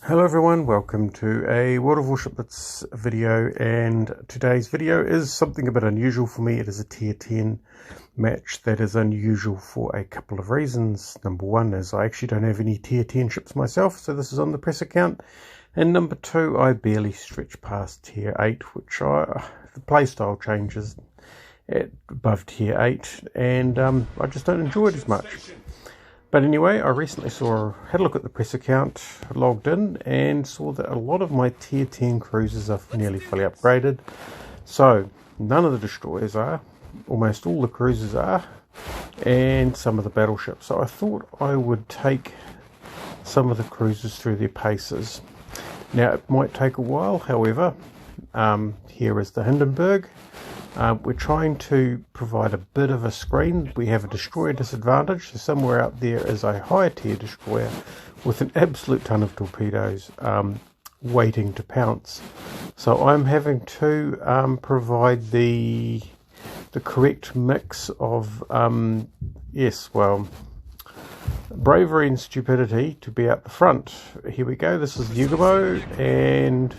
Hello everyone, welcome to a World of Warships video, and today's video is something a bit unusual for me. It is a tier 10 match that is unusual for a couple of reasons. Number one is I actually don't have any tier 10 ships myself, so this is on the press account. And number two, I barely stretch past tier 8, which the playstyle changes at above tier 8, and I just don't enjoy it as much. But anyway, I recently had a look at the press account, logged in, and saw that a lot of my tier 10 cruisers are nearly fully upgraded. So, none of the destroyers are, almost all the cruisers are, and some of the battleships. So I thought I would take some of the cruisers through their paces. Now, it might take a while, however, here is the Hindenburg. We're trying to provide a bit of a screen. We have a destroyer disadvantage, so somewhere out there is a higher tier destroyer with an absolute ton of torpedoes waiting to pounce. So I'm having to provide the correct mix of bravery and stupidity to be out the front. Here we go. This is Yugomo, and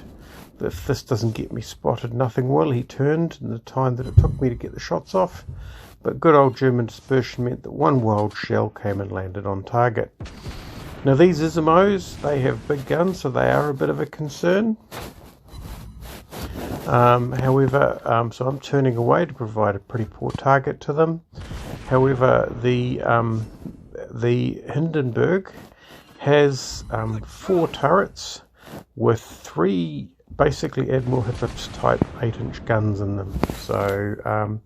if this doesn't get me spotted, nothing will. He turned in the time that it took me to get the shots off, but good old German dispersion meant that one wild shell came and landed on target. Now these Isomos, they have big guns, so they are a bit of a concern. However, so I'm turning away to provide a pretty poor target to them. However, the Hindenburg has 4 turrets with 3 basically Admiral Hippett's type 8-inch guns in them. So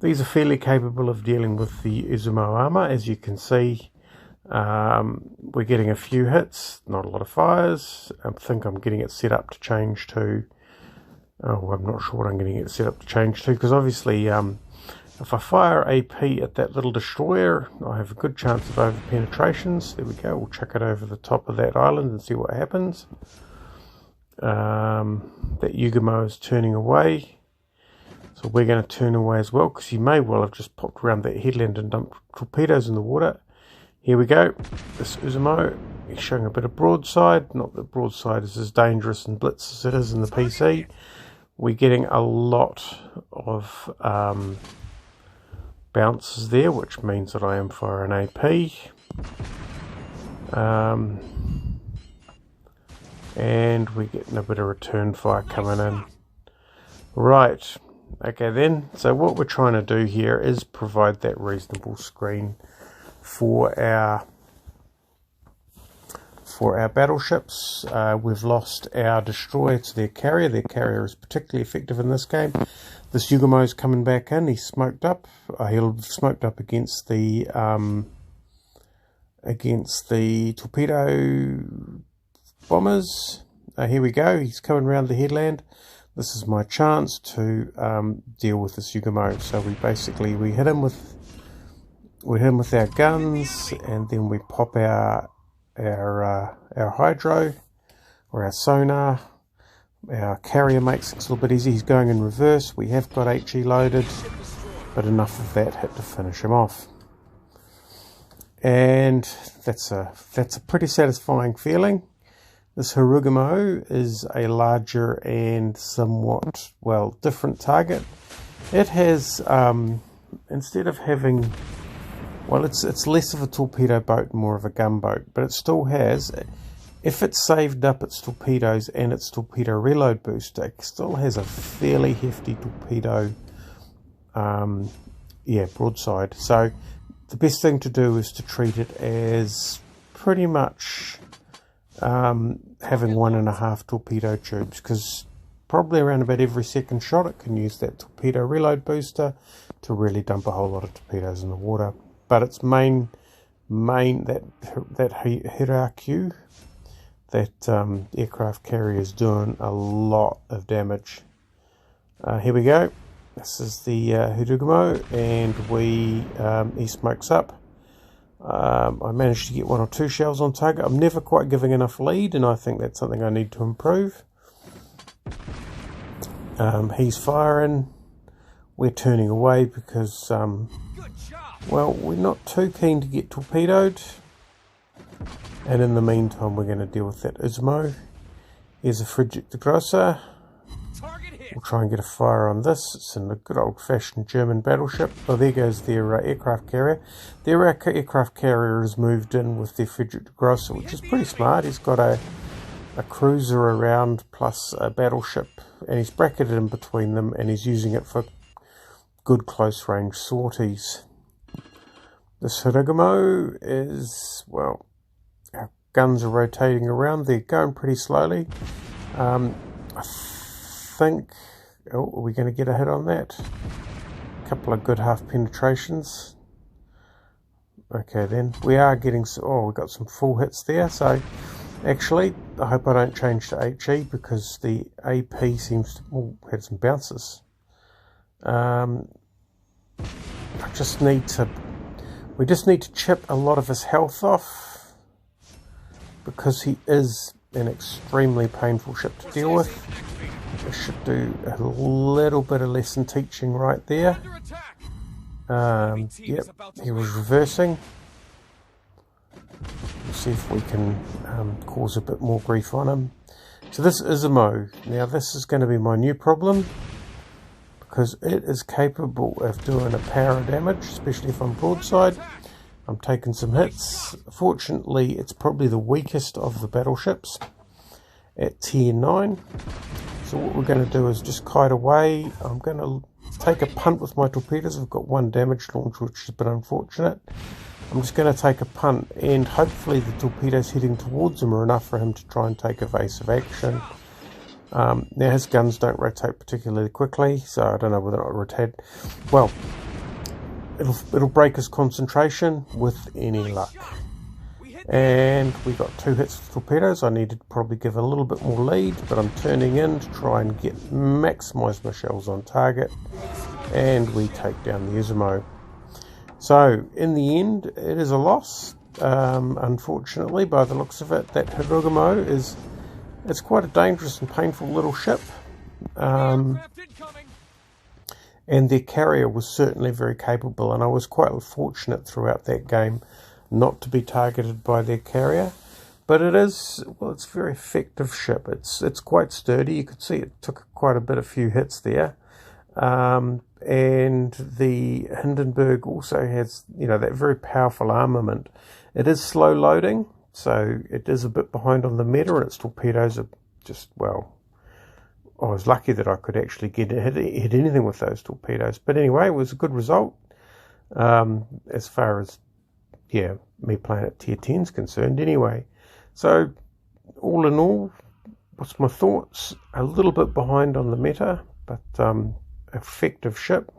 these are fairly capable of dealing with the Izumo armor. As you can see, we're getting a few hits, not a lot of fires. I think I'm getting it set up to change to, I'm not sure what I'm getting it set up to change to, because obviously if I fire AP at that little destroyer, I have a good chance of over penetrations. There we go, we'll chuck it over the top of that island and see what happens. That Yugomo is turning away, so we're going to turn away as well, because he may well have just popped around that headland and dumped torpedoes in the water. Here we go. This Izumo, he's showing a bit of broadside. Not that broadside is as dangerous in Blitz as it is in the PC. We're getting a lot of bounces there, which means that I am firing AP. And we're getting a bit of return fire coming in. Right, okay then, so what we're trying to do here is provide that reasonable screen for our battleships. We've lost our destroyer to their carrier. Their carrier is particularly effective in this game. This Yugomo's coming back in. He's smoked up. He'll have smoked up against the torpedo bombers. Here we go. He's coming around the headland. This is my chance to deal with this Yugomo. So we hit him with our guns, and then we pop our hydro or our sonar. Our carrier makes things a little bit easy. He's going in reverse. We have got HE loaded, but enough of that hit to finish him off. And that's a pretty satisfying feeling. This Harugumo is a larger and somewhat, well, different target. It has, instead of having, well, it's less of a torpedo boat, more of a gunboat, but it still has, if it's saved up its torpedoes and its torpedo reload booster, it still has a fairly hefty torpedo, broadside. So the best thing to do is to treat it as pretty much having 1.5 torpedo tubes, because probably around about every second shot it can use that torpedo reload booster to really dump a whole lot of torpedoes in the water. But its main that Hiraku, that aircraft carrier, is doing a lot of damage. Here we go. This is the Harugumo, and he smokes up. I managed to get 1 or 2 shells on target. I'm never quite giving enough lead, and I think that's something I need to improve. He's firing. We're turning away because, well, we're not too keen to get torpedoed. And in the meantime, we're going to deal with that Ismo. Here's a Frigate de Grosser. We'll try and get a fire on this. It's in a good old-fashioned German battleship. Oh, there goes their aircraft carrier. Their aircraft carrier has moved in with their Frigate de Grosser, which is pretty smart. He's got a cruiser around plus a battleship, and he's bracketed in between them, and he's using it for good close-range sorties. This Hirugamo is, well, our guns are rotating around. They're going pretty slowly. I think, oh, are we going to get a hit on that? A couple of good half penetrations. Okay then, we are getting, oh, we got some full hits there. So actually, I hope I don't change to HE because the AP seems to have some bounces. I just need to, we just need to chip a lot of his health off because he is an extremely painful ship to deal with. I should do a little bit of lesson teaching right there. Yep, he was reversing. We'll see if we can cause a bit more grief on him. So this is a Mo. Now this is going to be my new problem because it is capable of doing a power damage, especially if I'm broadside. I'm taking some hits. Fortunately, it's probably the weakest of the battleships at tier 9. So what we're going to do is just kite away. I'm going to take a punt with my torpedoes. I've got one damage launch, which is a bit unfortunate. I'm just going to take a punt, and hopefully the torpedoes heading towards him are enough for him to try and take evasive action. Now his guns don't rotate particularly quickly, so I don't know whether or not rotate. Well, it'll break his concentration with any luck. And we got 2 hits with torpedoes. I needed to probably give a little bit more lead, but I'm turning in to try and maximise my shells on target, and we take down the Izumo. So in the end, it is a loss. Unfortunately, by the looks of it, that Hirugamo it's quite a dangerous and painful little ship. And their carrier was certainly very capable, and I was quite fortunate throughout that game not to be targeted by their carrier. But it is, well, it's a very effective ship. It's quite sturdy. You could see it took quite a few hits there. And the Hindenburg also has, you know, that very powerful armament. It is slow loading, so it is a bit behind on the meta, and its torpedoes are just, well, I was lucky that I could actually hit anything with those torpedoes. But anyway, it was a good result. As far as, yeah, me playing at tier 10 is concerned anyway. So all in all, what's my thoughts? A little bit behind on the meta, but effective ship,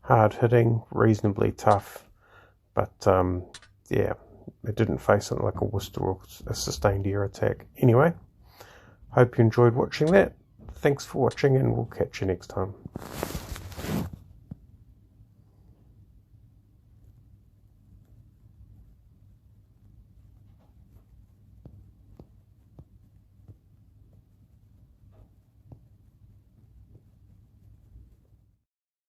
hard hitting, reasonably tough, but yeah, it didn't face something like a Worcester or a sustained air attack. Anyway, hope you enjoyed watching that. Thanks for watching, and we'll catch you next time.